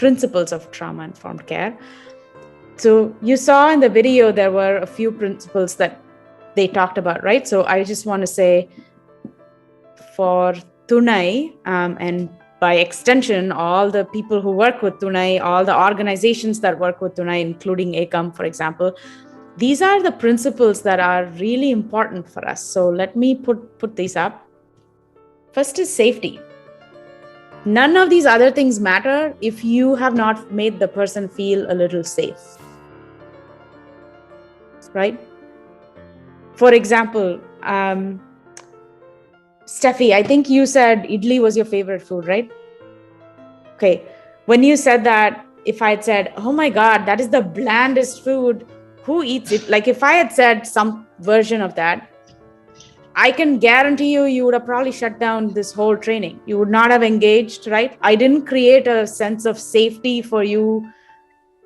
principles of trauma-informed care. So you saw in the video, there were a few principles that they talked about, right? So I just want to say for Thunai, and by extension, all the people who work with Thunai, all the organizations that work with Thunai, including ACOM, for example, these are the principles that are really important for us. So let me put these up. First is safety. None of these other things matter if you have not made the person feel a little safe, right? For example, Steffi, I think you said idli was your favorite food, right? Okay. When you said that, if I had said, oh my God, that is the blandest food, who eats it? Like if I had said some version of that, I can guarantee you would have probably shut down this whole training. You would not have engaged, right? I didn't create a sense of safety for you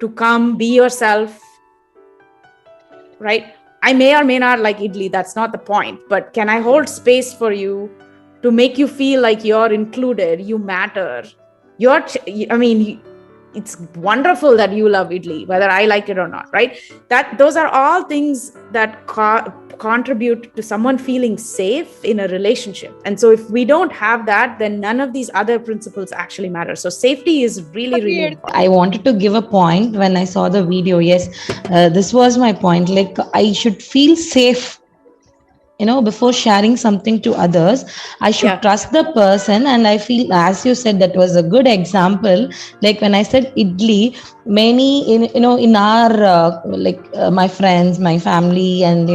to come be yourself, right? I may or may not like idli. That's not the point. But can I hold space for you to make you feel like you're included, you matter? It's wonderful that you love idli, whether I like it or not, right? Those are all things that contribute to someone feeling safe in a relationship. And so if we don't have that, then none of these other principles actually matter. So safety is really, really important. I wanted to give a point when I saw the video. Yes, this was my point. Like I should feel safe, before sharing something to others. I should trust the person. And I feel, as you said, that was a good example. Like when I said idli, many in our my friends, my family, and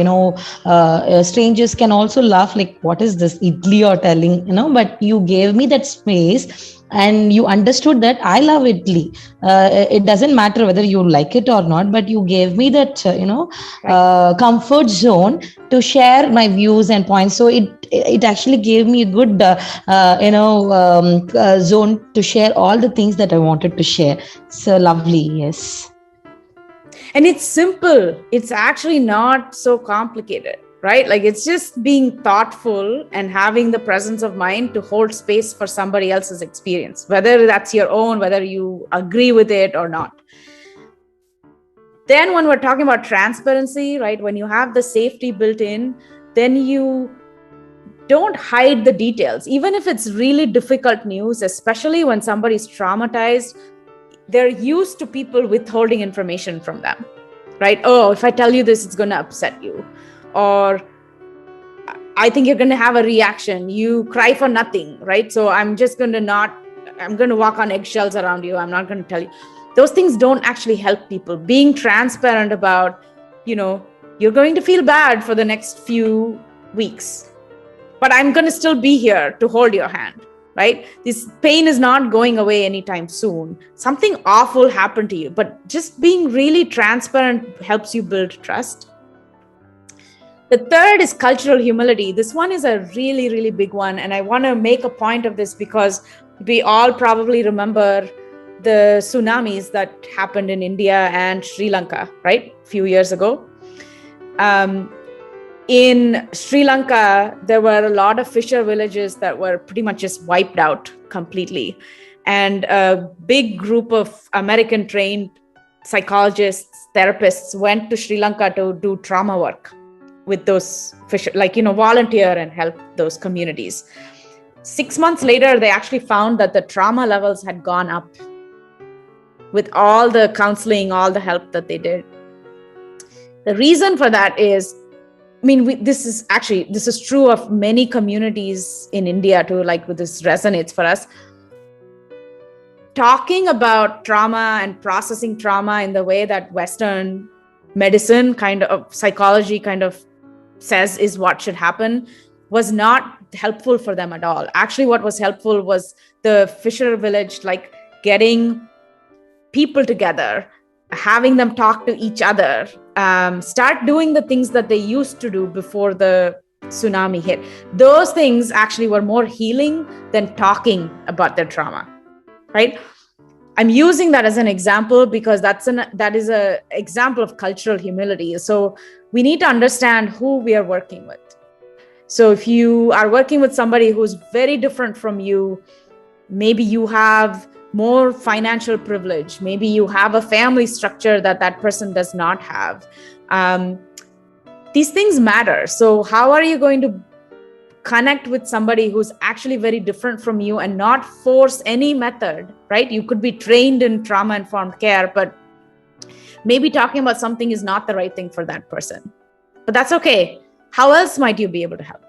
strangers can also laugh, like, what is this idli you're telling, but you gave me that space and you understood that I love idli. It doesn't matter whether you like it or not, but you gave me that comfort zone to share my views and points. So it actually gave me a good zone to share all the things that I wanted to share. So lovely. Yes. And it's simple. It's actually not so complicated, right? Like it's just being thoughtful and having the presence of mind to hold space for somebody else's experience, whether that's your own, whether you agree with it or not. Then when we're talking about transparency, right, when you have the safety built in, then you don't hide the details. Even if it's really difficult news, especially when somebody's traumatized, they're used to people withholding information from them, right? Oh, if I tell you this, it's going to upset you. Or I think you're going to have a reaction. You cry for nothing, right? So I'm going to walk on eggshells around you. I'm not going to tell you. Those things don't actually help people. Being transparent about, you're going to feel bad for the next few weeks, but I'm going to still be here to hold your hand, right? This pain is not going away anytime soon. Something awful happened to you, but just being really transparent helps you build trust. The third is cultural humility. This one is a really, really big one. And I want to make a point of this because we all probably remember the tsunamis that happened in India and Sri Lanka, right? A few years ago. In Sri Lanka, there were a lot of fisher villages that were pretty much just wiped out completely. And a big group of American trained psychologists, therapists went to Sri Lanka to do trauma work with those fisher, volunteer and help those communities. 6 months later, they actually found that the trauma levels had gone up with all the counseling, all the help that they did. The reason for that is, this is true of many communities in India too, this resonates for us. Talking about trauma and processing trauma in the way that Western medicine psychology says is what should happen was not helpful for them at all. Actually, what was helpful was the fisher village, getting people together, having them talk to each other, start doing the things that they used to do before the tsunami hit. Those things actually were more healing than talking about their trauma, right? I'm using that as an example because that is an example of cultural humility. So we need to understand who we are working with. So if you are working with somebody who's very different from you, maybe you have more financial privilege. Maybe you have a family structure that person does not have. These things matter. So how are you going to connect with somebody who's actually very different from you and not force any method, right? You could be trained in trauma-informed care, but maybe talking about something is not the right thing for that person. But that's okay. How else might you be able to help,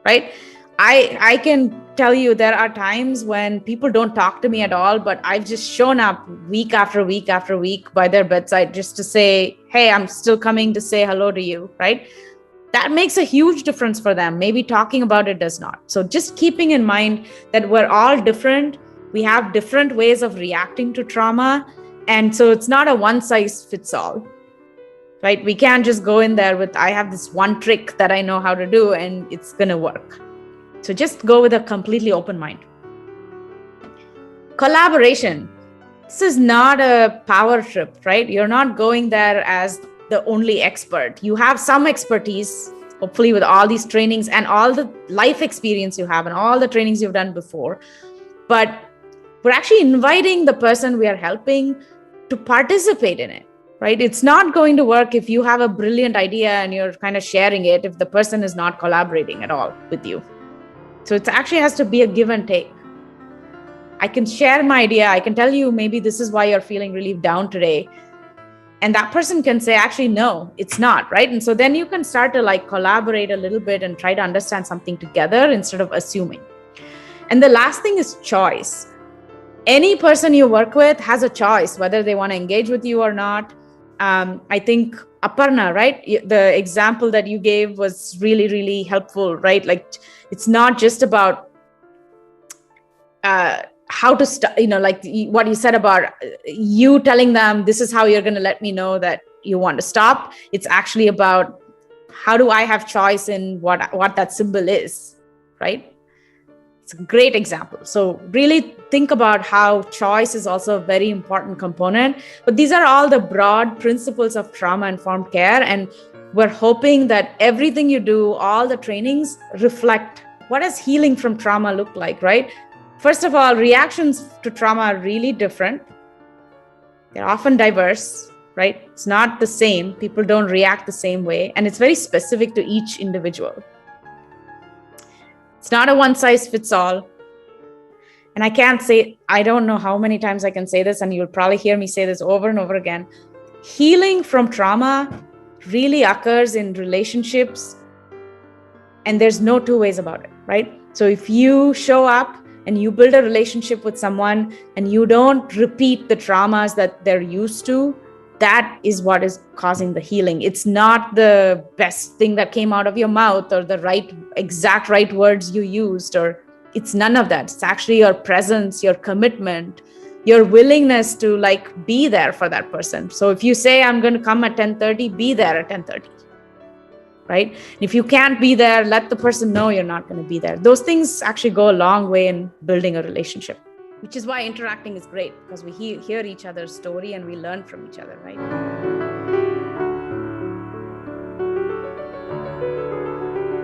right? I can tell you there are times when people don't talk to me at all, but I've just shown up week after week after week by their bedside just to say, hey, I'm still coming to say hello to you, right? That makes a huge difference for them. Maybe talking about it does not. So just keeping in mind that we're all different. We have different ways of reacting to trauma. And so it's not a one size fits all, right? We can't just go in there with, I have this one trick that I know how to do and it's going to work. So just go with a completely open mind. Collaboration. This is not a power trip, right? You're not going there as the only expert. You have some expertise, hopefully with all these trainings and all the life experience you have and all the trainings you've done before. But we're actually inviting the person we are helping to participate in it, right? It's not going to work if you have a brilliant idea and you're kind of sharing it if the person is not collaborating at all with you. So it actually has to be a give and take. I can share my idea. I can tell you maybe this is why you're feeling really down today. And that person can say, actually, no, it's not, right? And so then you can start to like collaborate a little bit and try to understand something together instead of assuming. And the last thing is choice. Any person you work with has a choice, whether they want to engage with you or not. I think Aparna, right? The example that you gave was really, really helpful, right? Like it's not just about how to start, like what you said about you telling them, this is how you're going to let me know that you want to stop. It's actually about how do I have choice in what that symbol is, right? It's a great example. So really think about how choice is also a very important component. But these are all the broad principles of trauma-informed care. And we're hoping that everything you do, all the trainings reflect what does healing from trauma look like, right? First of all, reactions to trauma are really different. They're often diverse, right? It's not the same. People don't react the same way. And it's very specific to each individual. It's not a one size fits all. And I don't know how many times I can say this, and you'll probably hear me say this over and over again. Healing from trauma really occurs in relationships, and there's no two ways about it, right? So if you show up and you build a relationship with someone and you don't repeat the traumas that they're used to, that is what is causing the healing. It's not the best thing that came out of your mouth or the exact right words you used, or it's none of that. It's actually your presence, your commitment, your willingness to like be there for that person. So if you say, I'm going to come at 10:30, be there at 10:30, right? If you can't be there, let the person know you're not going to be there. Those things actually go a long way in building a relationship, which is why interacting is great, because we hear each other's story and we learn from each other, right?